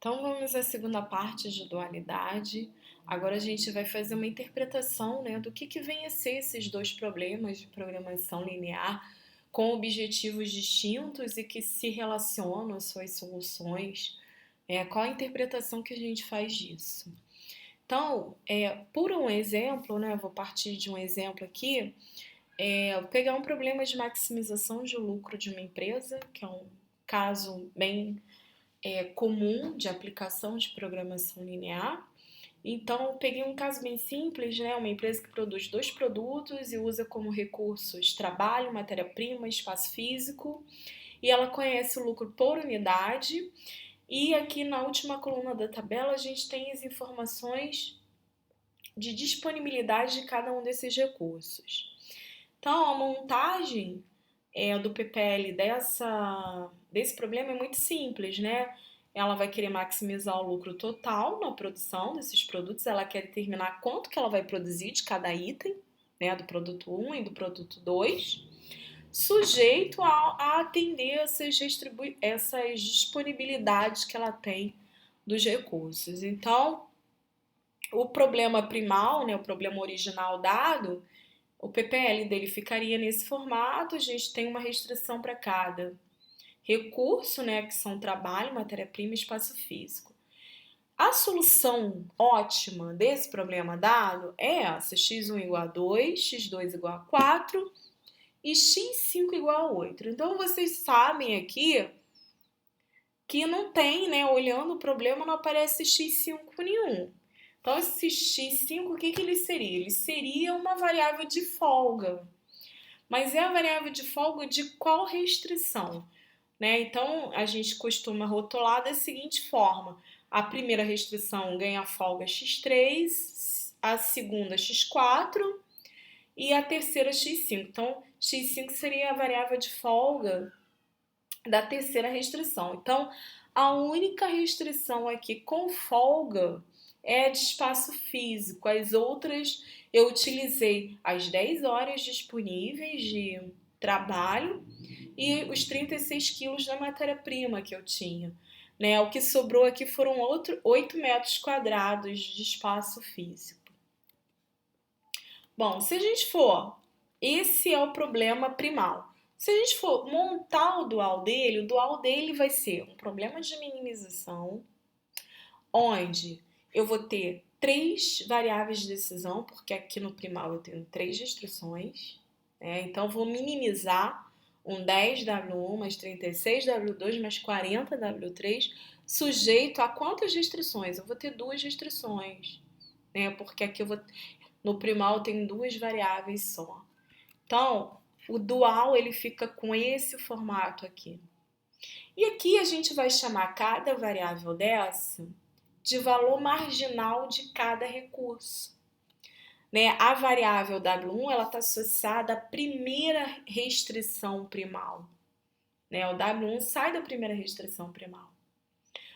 Então vamos à segunda parte de dualidade. Agora a gente vai fazer uma interpretação, né, do que vem a ser esses dois problemas de programação linear com objetivos distintos e que se relacionam às suas soluções. Qual a interpretação que a gente faz disso? Então, por um exemplo, né, eu vou partir de um exemplo aqui, vou pegar um problema de maximização de lucro de uma empresa, que é um caso bem comum de aplicação de programação linear. Então, eu peguei um caso bem simples, né? Uma empresa que produz dois produtos e usa como recursos trabalho, matéria-prima, espaço físico, e ela conhece o lucro por unidade. E aqui na última coluna da tabela a gente tem as informações de disponibilidade de cada um desses recursos. Então, a montagem do PPL desse problema é muito simples, né? Ela vai querer maximizar o lucro total na produção desses produtos, ela quer determinar quanto que ela vai produzir de cada item, né, do produto 1 e do produto 2, sujeito a atender essas disponibilidades que ela tem dos recursos. Então, o problema primal, né, o problema original dado, o PPL dele ficaria nesse formato, a gente tem uma restrição para cada recurso, né, que são trabalho, matéria-prima e espaço físico. A solução ótima desse problema dado é essa: x1 igual a 2, x2 igual a 4 e x5 igual a 8. Então, vocês sabem aqui que não tem, né, olhando o problema, não aparece x5 nenhum. Então, esse x5, o que ele seria? Ele seria uma variável de folga. Mas é a variável de folga de qual restrição? Né? Então, a gente costuma rotular da seguinte forma: a primeira restrição ganha folga x3, a segunda x4 e a terceira x5. Então, x5 seria a variável de folga da terceira restrição. Então, a única restrição aqui com folga é de espaço físico. As outras eu utilizei as 10 horas disponíveis de trabalho e os 36 quilos da matéria-prima que eu tinha. Né? O que sobrou aqui foram 8 metros quadrados de espaço físico. Bom, se a gente for, esse é o problema primal. Se a gente for montar o dual dele vai ser um problema de minimização, onde eu vou ter 3 variáveis de decisão, porque aqui no primal eu tenho 3 restrições, né? Então eu vou minimizar um 10W1 mais 36W2 mais 40W3, sujeito a quantas restrições? Eu vou ter 2 restrições, né? Porque aqui no primal eu tenho 2 variáveis só. Então, o dual ele fica com esse formato aqui. E aqui a gente vai chamar cada variável dessa de valor marginal de cada recurso. Né? A variável W1 ela está associada à primeira restrição primal. Né? O W1 sai da primeira restrição primal.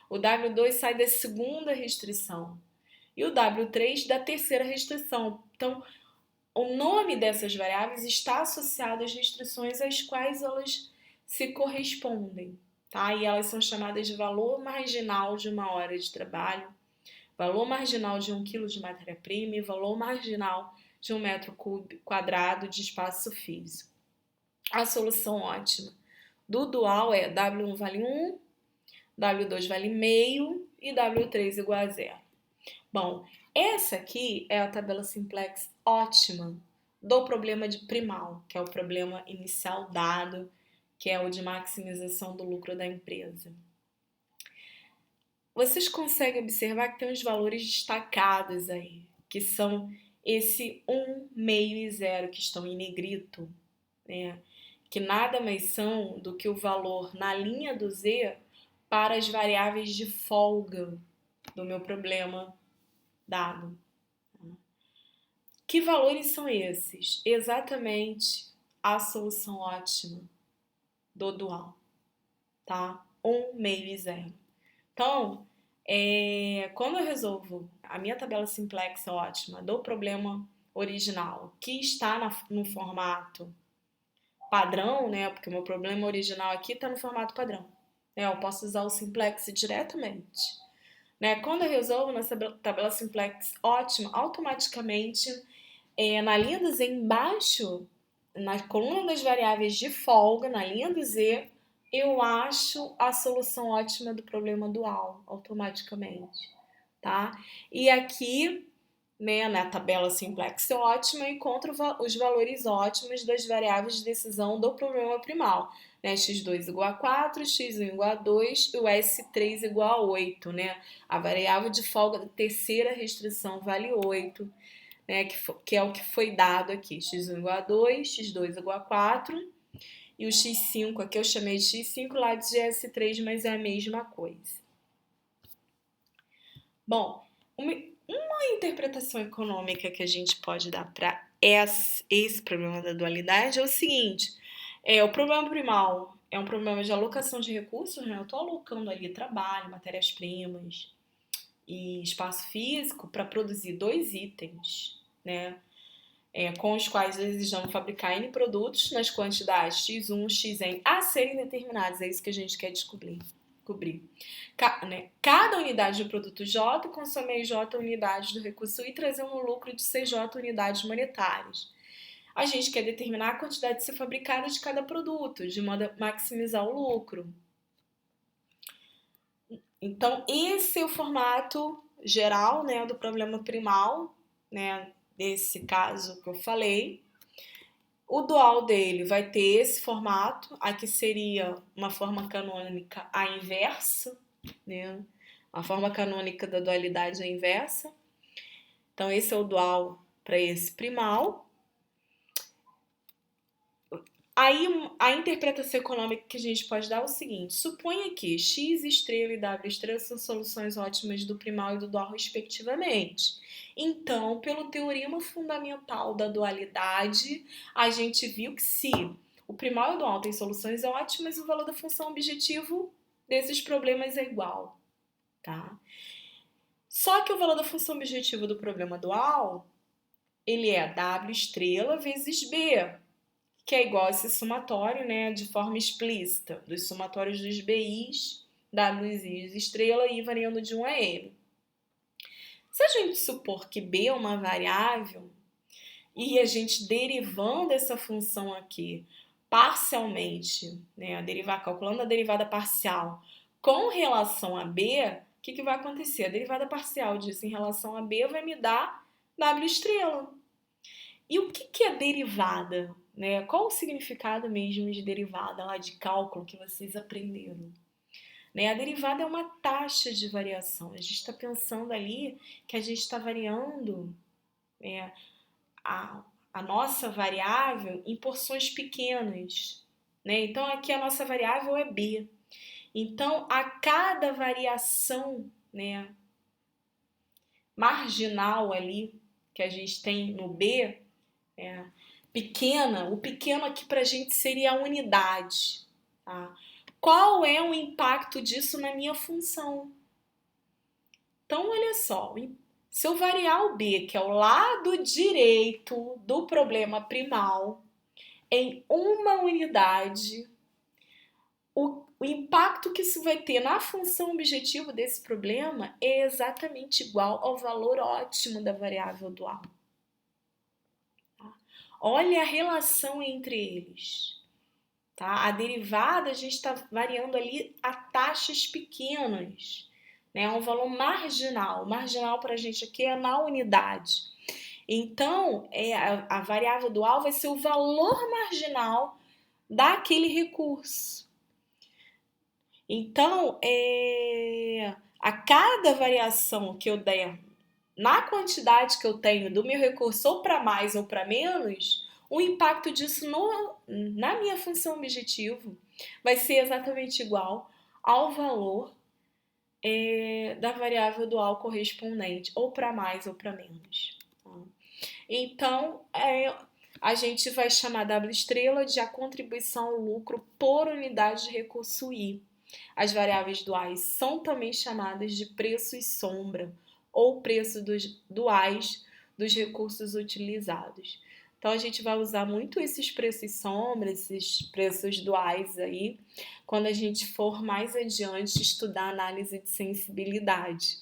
O W2 sai da segunda restrição. E o W3 da terceira restrição. Então, o nome dessas variáveis está associado às restrições às quais elas se correspondem. Tá? E elas são chamadas de valor marginal de uma hora de trabalho, valor marginal de 1 kg de matéria-prima e valor marginal de 1 metro quadrado de espaço físico. A solução ótima do dual é W1 vale 1, W2 vale meio e W3 igual a zero. Bom, essa aqui é a tabela simplex ótima do problema de primal, que é o problema inicial dado, que é o de maximização do lucro da empresa. Vocês conseguem observar que tem uns valores destacados aí, que são esse 1, meio e 0, que estão em negrito, né? Que nada mais são do que o valor na linha do Z para as variáveis de folga do meu problema dado. Que valores são esses? Exatamente a solução ótima do dual, tá? 1, meio e 0. Então, quando eu resolvo a minha tabela simplex ótima do problema original, que está no formato padrão, né? Porque o meu problema original aqui está no formato padrão. Eu posso usar o simplex diretamente. né? Quando eu resolvo nessa tabela simplex ótima, automaticamente, na linha do Z embaixo, na coluna das variáveis de folga, na linha do Z, eu acho a solução ótima do problema dual, automaticamente, tá? E aqui, né, na tabela simplex ótima, eu encontro os valores ótimos das variáveis de decisão do problema primal, né? x2 igual a 4, x1 igual a 2 e o s3 igual a 8, né? A variável de folga da terceira restrição vale 8, né? Que é o que foi dado aqui, x1 igual a 2, x2 igual a 4 e o x5 aqui eu chamei de x5 lá de s3, mas é a mesma coisa. Bom, uma interpretação econômica que a gente pode dar para esse problema da dualidade é o seguinte: o problema primal é um problema de alocação de recursos, né? Eu estou alocando ali trabalho, matérias-primas e espaço físico para produzir 2 itens, né? Com os quais desejamos fabricar N produtos nas quantidades x1, xn a serem determinadas. É isso que a gente quer descobrir. Cada unidade do produto J consome as J unidades do recurso I, trazendo um lucro de CJ unidades monetárias. A gente quer determinar a quantidade de ser fabricada de cada produto, de modo a maximizar o lucro. Então, esse é o formato geral, né, do problema primal, né, desse caso que eu falei. O dual dele vai ter esse formato, aqui seria uma forma canônica à inversa, né? A forma canônica da dualidade é a inversa. Então, esse é o dual para esse primal. Aí, a interpretação econômica que a gente pode dar é o seguinte: suponha que x estrela e w estrela são soluções ótimas do primal e do dual, respectivamente. Então, pelo teorema fundamental da dualidade, a gente viu que se o primal e o dual têm soluções ótimas, o valor da função objetivo desses problemas é igual, tá? Só que o valor da função objetivo do problema dual, ele é w estrela vezes b, que é igual a esse somatório, né, de forma explícita, dos somatórios dos BIs, Ws, Is, estrela, I variando de 1 a N. Se a gente supor que B é uma variável e a gente derivando essa função aqui parcialmente, né, calculando a derivada parcial com relação a B, o que vai acontecer? A derivada parcial disso em relação a B vai me dar W estrela. E o que é derivada? Né? Qual o significado mesmo de derivada lá de cálculo que vocês aprenderam? Né? A derivada é uma taxa de variação. A gente está pensando ali que a gente está variando, né, a nossa variável em porções pequenas. Né? Então, aqui a nossa variável é B. Então, a cada variação, né, marginal ali que a gente tem no B, pequena, o pequeno aqui para a gente seria a unidade. Tá? Qual é o impacto disso na minha função? Então, olha só, se eu variar o B, que é o lado direito do problema primal, em uma unidade, o impacto que isso vai ter na função objetivo desse problema é exatamente igual ao valor ótimo da variável dual. Olha a relação entre eles. Tá? A derivada, a gente está variando ali a taxas pequenas. Né? É um valor marginal. Marginal para a gente aqui é na unidade. Então, a variável dual vai ser o valor marginal daquele recurso. Então, a cada variação que eu der na quantidade que eu tenho do meu recurso, ou para mais ou para menos, o impacto disso na minha função objetivo vai ser exatamente igual ao valor da variável dual correspondente, ou para mais ou para menos. Tá? Então, a gente vai chamar W estrela de a contribuição ao lucro por unidade de recurso I. As variáveis duais são também chamadas de preços sombra, ou preço duais dos recursos utilizados. Então, a gente vai usar muito esses preços sombra, esses preços duais aí, quando a gente for mais adiante estudar análise de sensibilidade.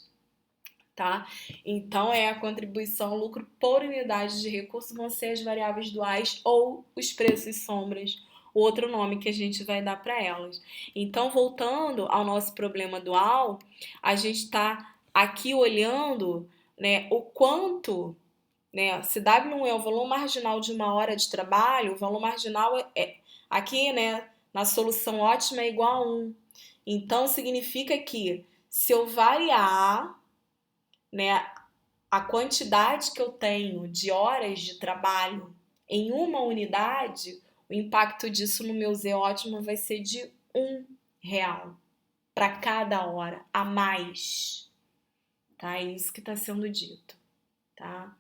tá? Então, a contribuição ao lucro por unidade de recurso vão ser as variáveis duais ou os preços sombras, o outro nome que a gente vai dar para elas. Então, voltando ao nosso problema dual, a gente está aqui olhando, né, o quanto, né, se W1 é o valor marginal de uma hora de trabalho, o valor marginal aqui, né, na solução ótima é igual a 1. Então, significa que se eu variar, né, a quantidade que eu tenho de horas de trabalho em uma unidade, o impacto disso no meu Z ótimo vai ser de R$ 1 para cada hora a mais. Tá? É isso que está sendo dito. Tá?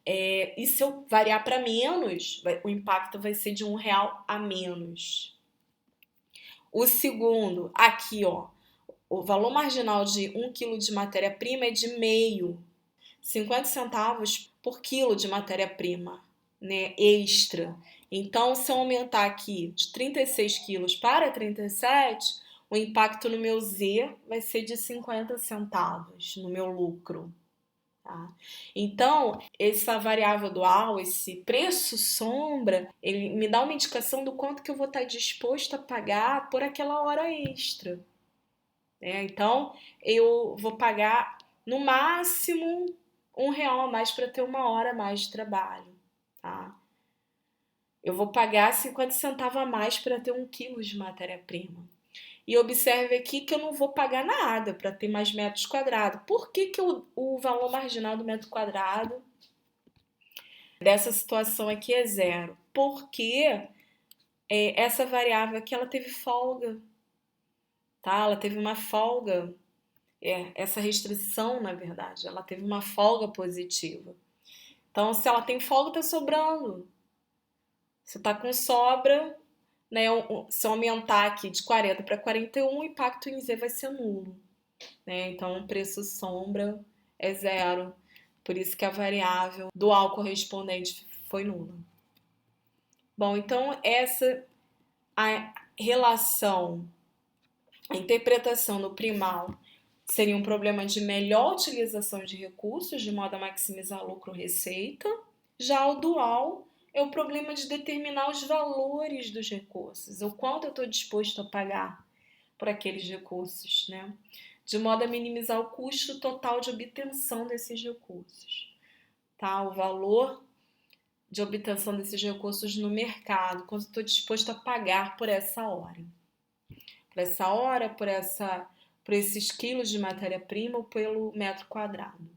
E se eu variar para menos, o impacto vai ser de R$ 1 a menos. O segundo, aqui, ó, o valor marginal de 1 quilo de matéria-prima é de meio. 50 centavos por quilo de matéria-prima, né, extra. Então, se eu aumentar aqui de 36 quilos para 37, o impacto no meu Z vai ser de 50 centavos no meu lucro. Tá? Então, essa variável dual, esse preço sombra, ele me dá uma indicação do quanto que eu vou estar disposto a pagar por aquela hora extra. Né? Então, eu vou pagar no máximo R$ 1 a mais para ter uma hora a mais de trabalho. Tá? Eu vou pagar 50 centavos a mais para ter 1 quilo de matéria-prima. E observe aqui que eu não vou pagar nada para ter mais metros quadrados. Por que o valor marginal do metro quadrado dessa situação aqui é zero? Porque essa variável aqui ela teve folga. Tá? Ela teve uma folga. Essa restrição, na verdade, ela teve uma folga positiva. Então, se ela tem folga, tá sobrando. Se tá com sobra, né, se eu aumentar aqui de 40 para 41, o impacto em Z vai ser nulo. Né? Então, o preço sombra é zero. Por isso que a variável dual correspondente foi nula. Bom, então a relação, a interpretação do primal seria um problema de melhor utilização de recursos, de modo a maximizar lucro-receita. Já o dual é o problema de determinar os valores dos recursos, o quanto eu estou disposto a pagar por aqueles recursos, né? De modo a minimizar o custo total de obtenção desses recursos. Tá? O valor de obtenção desses recursos no mercado, quanto eu estou disposto a pagar por essa hora. Por essa hora, por esses quilos de matéria-prima ou pelo metro quadrado.